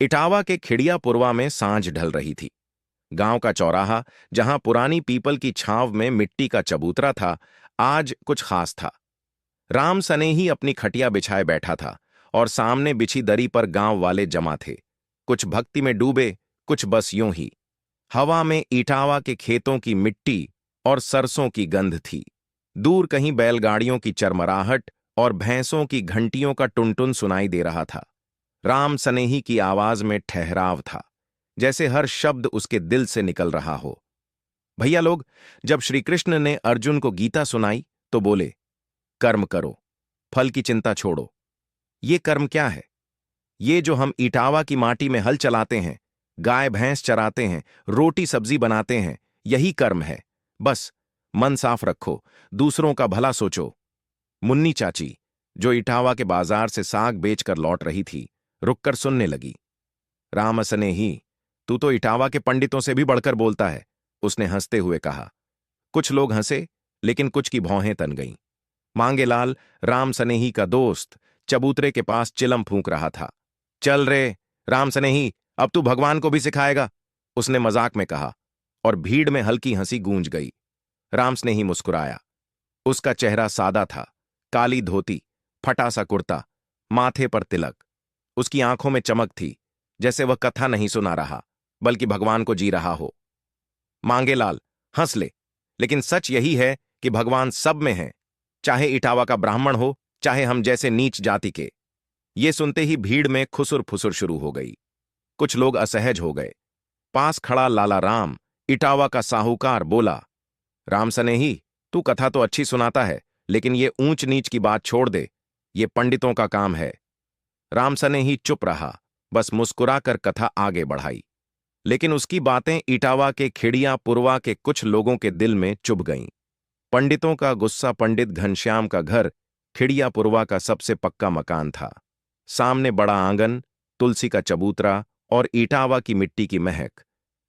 इटावा के खिड़ियापुरवा में सांझ ढल रही थी। गांव का चौराहा, जहां पुरानी पीपल की छांव में मिट्टी का चबूतरा था, आज कुछ खास था। राम सनेही अपनी खटिया बिछाए बैठा था और सामने बिछी दरी पर गांव वाले जमा थे। कुछ भक्ति में डूबे, कुछ बस यूं ही। हवा में इटावा के खेतों की मिट्टी और सरसों की गंध थी। दूर कहीं बैलगाड़ियों की चरमराहट और भैंसों की घंटियों का टुनटुन सुनाई दे रहा था। राम सनेही की आवाज में ठहराव था, जैसे हर शब्द उसके दिल से निकल रहा हो। भैया लोग, जब श्री कृष्ण ने अर्जुन को गीता सुनाई तो बोले, कर्म करो, फल की चिंता छोड़ो। ये कर्म क्या है? ये जो हम इटावा की माटी में हल चलाते हैं, गाय भैंस चराते हैं, रोटी सब्जी बनाते हैं, यही कर्म है। बस मन साफ रखो, दूसरों का भला सोचो। मुन्नी चाची, जो इटावा के बाजार से साग बेचकर लौट रही थी, रुककर सुनने लगी। राम सनेही, तू तो इटावा के पंडितों से भी बढ़कर बोलता है, उसने हंसते हुए कहा। कुछ लोग हंसे, लेकिन कुछ की भौहें तन गईं। मांगेलाल, राम सनेही का दोस्त, चबूतरे के पास चिलम फूंक रहा था। चल रे राम सनेही, अब तू भगवान को भी सिखाएगा, उसने मजाक में कहा, और भीड़ में हल्की हंसी गूंज गई। राम स्नेही मुस्कुराया। उसका चेहरा सादा था, काली धोती, फटा सा कुर्ता, माथे पर तिलक। उसकी आंखों में चमक थी, जैसे वह कथा नहीं सुना रहा, बल्कि भगवान को जी रहा हो। मांगेलाल, हंस ले, लेकिन सच यही है कि भगवान सब में है, चाहे इटावा का ब्राह्मण हो, चाहे हम जैसे नीच जाति के। ये सुनते ही भीड़ में खुसुर फुसुर शुरू हो गई। कुछ लोग असहज हो गए। पास खड़ा लाला राम, इटावा का साहूकार, बोला, राम सनेही, तू कथा तो अच्छी सुनाता है, लेकिन ये ऊंच नीच की बात छोड़ दे, ये पंडितों का काम है। राम सनेही चुप रहा, बस मुस्कुराकर कथा आगे बढ़ाई। लेकिन उसकी बातें इटावा के खिड़ियापुरवा के कुछ लोगों के दिल में चुभ गईं। पंडितों का गुस्सा। पंडित घनश्याम का घर खिड़ियापुरवा का सबसे पक्का मकान था। सामने बड़ा आंगन, तुलसी का चबूतरा और इटावा की मिट्टी की महक।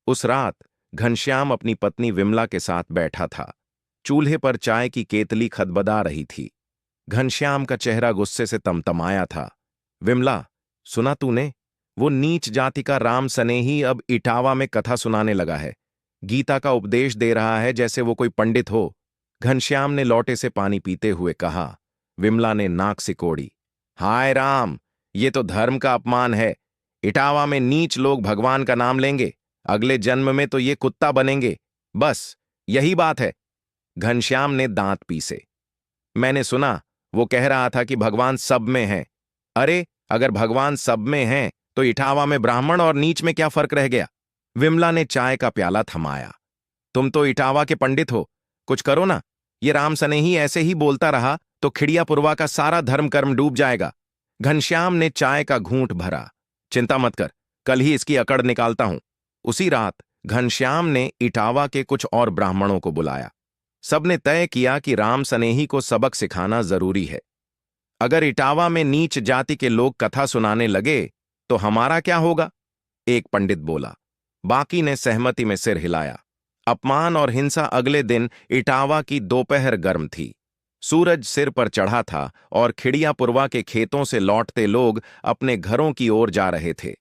उस रात घनश्याम अपनी पत्नी विमला के साथ बैठा था। चूल्हे पर चाय की केतली खदबदा रही थी। घनश्याम का चेहरा गुस्से से तमतमाया था। विमला, सुना तूने? वो नीच जाति का राम सनेही अब इटावा में कथा सुनाने लगा है, गीता का उपदेश दे रहा है जैसे वो कोई पंडित हो। घनश्याम ने लोटे से पानी पीते हुए कहा। विमला ने नाक सिकोड़ी। हाय राम, ये तो धर्म का अपमान है। इटावा में नीच लोग भगवान का नाम लेंगे, अगले जन्म में तो ये कुत्ता बनेंगे। बस यही बात है। घनश्याम ने दांत पीसे। मैंने सुना वो कह रहा था कि भगवान सब में है। अरे, अगर भगवान सब में है तो इटावा में ब्राह्मण और नीच में क्या फर्क रह गया? विमला ने चाय का प्याला थमाया। तुम तो इटावा के पंडित हो, कुछ करो ना। ये राम सनेही ऐसे ही बोलता रहा तो खिड़ियापुरवा का सारा धर्म कर्म डूब जाएगा। घनश्याम ने चाय का घूंट भरा। चिंता मत कर, कल ही इसकी अकड़ निकालता हूं। उसी रात घनश्याम ने इटावा के कुछ और ब्राह्मणों को बुलाया। सबने तय किया कि राम सनेही को सबक सिखाना जरूरी है। अगर इटावा में नीच जाति के लोग कथा सुनाने लगे तो हमारा क्या होगा? एक पंडित बोला। बाकी ने सहमति में सिर हिलाया। अपमान और हिंसा। अगले दिन इटावा की दोपहर गर्म थी। सूरज सिर पर चढ़ा था और खिड़ियापुरवा के खेतों से लौटते लोग अपने घरों की ओर जा रहे थे।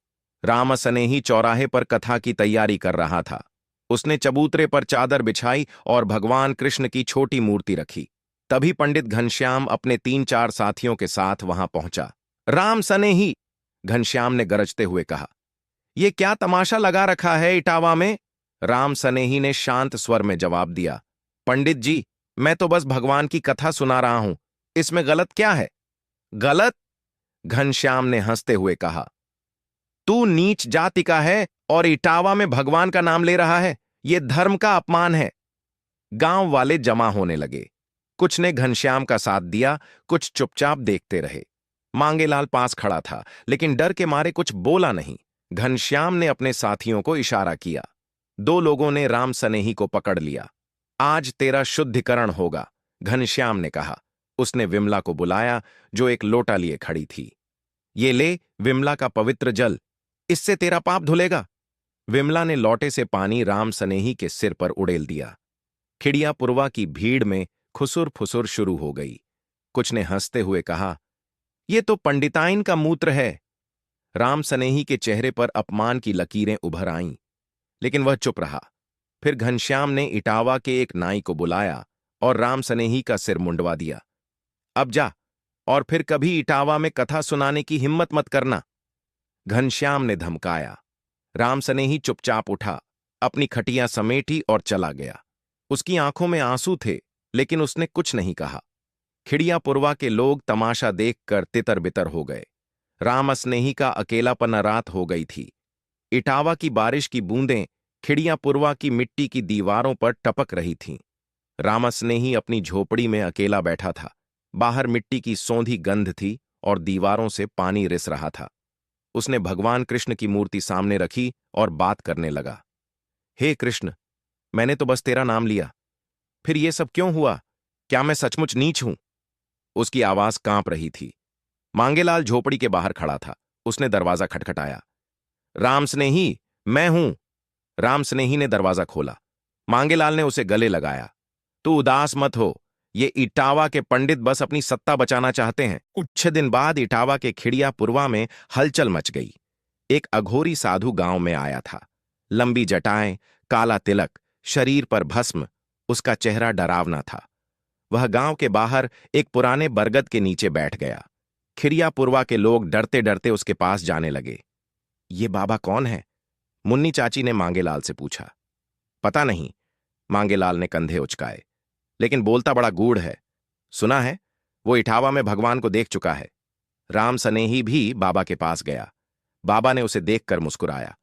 राम सनेही चौराहे पर कथा की तैयारी कर रहा था। उसने चबूतरे पर चादर बिछाई और भगवान कृष्ण की छोटी मूर्ति रखी। तभी पंडित घनश्याम अपने 3-4 साथियों के साथ वहां पहुंचा। राम सनेही, घनश्याम ने गरजते हुए कहा, ये क्या तमाशा लगा रखा है इटावा में? राम सनेही ने शांत स्वर में जवाब दिया, पंडित जी, मैं तो बस भगवान की कथा सुना रहा हूं, इसमें गलत क्या है? गलत? घनश्याम ने हंसते हुए कहा, तू नीच जाति का है और इटावा में भगवान का नाम ले रहा है, यह धर्म का अपमान है। गांव वाले जमा होने लगे। कुछ ने घनश्याम का साथ दिया, कुछ चुपचाप देखते रहे। मांगेलाल पास खड़ा था, लेकिन डर के मारे कुछ बोला नहीं। घनश्याम ने अपने साथियों को इशारा किया। 2 लोगों ने राम सनेही को पकड़ लिया। आज तेरा शुद्धिकरण होगा, घनश्याम ने कहा। उसने विमला को बुलाया, जो एक लोटा लिए खड़ी थी। ये ले विमला का पवित्र जल, इससे तेरा पाप धुलेगा। विमला ने लोटे से पानी राम सनेही के सिर पर उड़ेल दिया। खिड़ियापुरवा की भीड़ में खुसुर फुसुर शुरू हो गई। कुछ ने हंसते हुए कहा, यह तो पंडिताइन का मूत्र है। राम सनेही के चेहरे पर अपमान की लकीरें उभर आईं, लेकिन वह चुप रहा। फिर घनश्याम ने इटावा के एक नाई को बुलाया और राम सनेही का सिर मुंडवा दिया। अब जा, और फिर कभी इटावा में कथा सुनाने की हिम्मत मत करना, घनश्याम ने धमकाया। राम सनेही चुपचाप उठा, अपनी खटिया समेटी और चला गया। उसकी आंखों में आंसू थे, लेकिन उसने कुछ नहीं कहा। खिड़ियापुरवा के लोग तमाशा देखकर तितर बितर हो गए। राम स्नेही का अकेलापन रात हो गई थी। इटावा की बारिश की बूंदें खिड़ियापुरवा की मिट्टी की दीवारों पर टपक रही थीं। राम स्नेही अपनी झोपड़ी में अकेला बैठा था। बाहर मिट्टी की सौंधी गंध थी और दीवारों से पानी रिस रहा था। उसने भगवान कृष्ण की मूर्ति सामने रखी और बात करने लगा। हे कृष्ण, मैंने तो बस तेरा नाम लिया, फिर ये सब क्यों हुआ? क्या मैं सचमुच नीच हूं? उसकी आवाज कांप रही थी। मांगेलाल झोपड़ी के बाहर खड़ा था। उसने दरवाजा खटखटाया। राम स्नेही, मैं हूं। राम स्नेही ने दरवाजा खोला। मांगेलाल ने उसे गले लगाया। तू उदास मत हो, ये इटावा के पंडित बस अपनी सत्ता बचाना चाहते हैं। कुछ दिन बाद इटावा के खिड़ियापुरवा में हलचल मच गई। एक अघोरी साधु गांव में आया था। लंबी जटाएं, काला तिलक, शरीर पर भस्म, उसका चेहरा डरावना था। वह गांव के बाहर एक पुराने बरगद के नीचे बैठ गया। खिड़ियापुरवा के लोग डरते डरते उसके पास जाने लगे। ये बाबा कौन है? मुन्नी चाची ने मांगेलाल से पूछा। पता नहीं, मांगेलाल ने कंधे उचकाए, लेकिन बोलता बड़ा गूढ़ है। सुना है वो इटावा में भगवान को देख चुका है। राम सनेही भी बाबा के पास गया। बाबा ने उसे देखकर मुस्कुराया।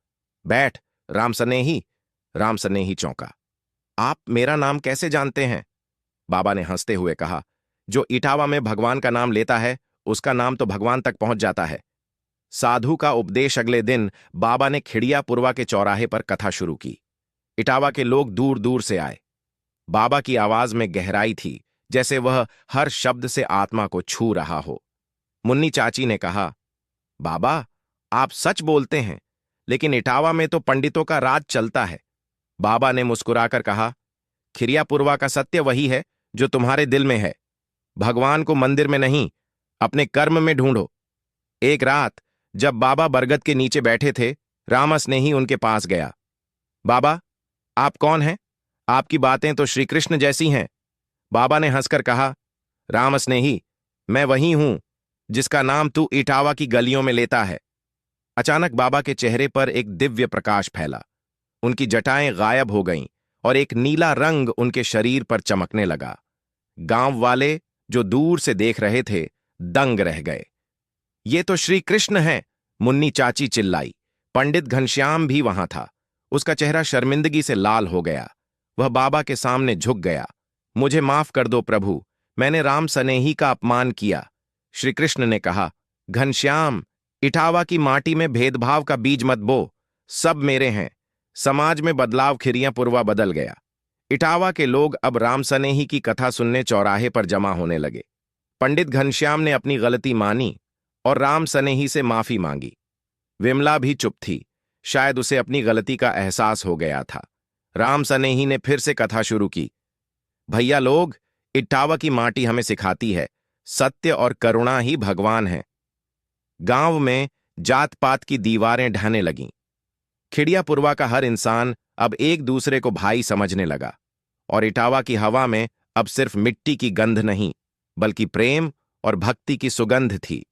बैठ, राम सनेही। राम सनेही चौंका। आप मेरा नाम कैसे जानते हैं? बाबा ने हंसते हुए कहा, जो इटावा में भगवान का नाम लेता है, उसका नाम तो भगवान तक पहुंच जाता है। साधु का उपदेश अगले दिन बाबा ने खिड़ियापुरवा के चौराहे पर कथा शुरू की। इटावा के लोग दूर दूर से आए। बाबा की आवाज में गहराई थी, जैसे वह हर शब्द से आत्मा को छू रहा हो। मुन्नी चाची ने कहा, बाबा, आप सच बोलते हैं, लेकिन इटावा में तो पंडितों का राज चलता है। बाबा ने मुस्कुराकर कहा, खिड़ियापुरवा का सत्य वही है जो तुम्हारे दिल में है। भगवान को मंदिर में नहीं, अपने कर्म में ढूंढो। एक रात जब बाबा बरगद के नीचे बैठे थे, राम स्नेही उनके पास गया। बाबा, आप कौन हैं? आपकी बातें तो श्री कृष्ण जैसी हैं। बाबा ने हंसकर कहा, राम स्नेही, मैं वही हूं जिसका नाम तू इटावा की गलियों में लेता है। अचानक बाबा के चेहरे पर एक दिव्य प्रकाश फैला। उनकी जटाएं गायब हो गईं और एक नीला रंग उनके शरीर पर चमकने लगा। गांव वाले जो दूर से देख रहे थे, दंग रह गए। ये तो श्री कृष्ण हैं, मुन्नी चाची चिल्लाई। पंडित घनश्याम भी वहां था। उसका चेहरा शर्मिंदगी से लाल हो गया। वह बाबा के सामने झुक गया। मुझे माफ कर दो प्रभु, मैंने राम सनेही का अपमान किया। श्री कृष्ण ने कहा, घनश्याम, इटावा की माटी में भेदभाव का बीज मत बो। सब मेरे हैं। समाज में बदलाव खिड़ियापुरवा बदल गया। इटावा के लोग अब राम सनेही की कथा सुनने चौराहे पर जमा होने लगे। पंडित घनश्याम ने अपनी गलती मानी और राम सनेही से माफी मांगी। विमला भी चुप थी। शायद उसे अपनी गलती का एहसास हो गया था। राम सनेही ने फिर से कथा शुरू की। भैया लोग, इटावा की माटी हमें सिखाती है, सत्य और करुणा ही भगवान है। गांव में जात पात की दीवारें ढहने लगीं। खिड़ियापुरवा का हर इंसान अब एक दूसरे को भाई समझने लगा और इटावा की हवा में अब सिर्फ मिट्टी की गंध नहीं, बल्कि प्रेम और भक्ति की सुगंध थी।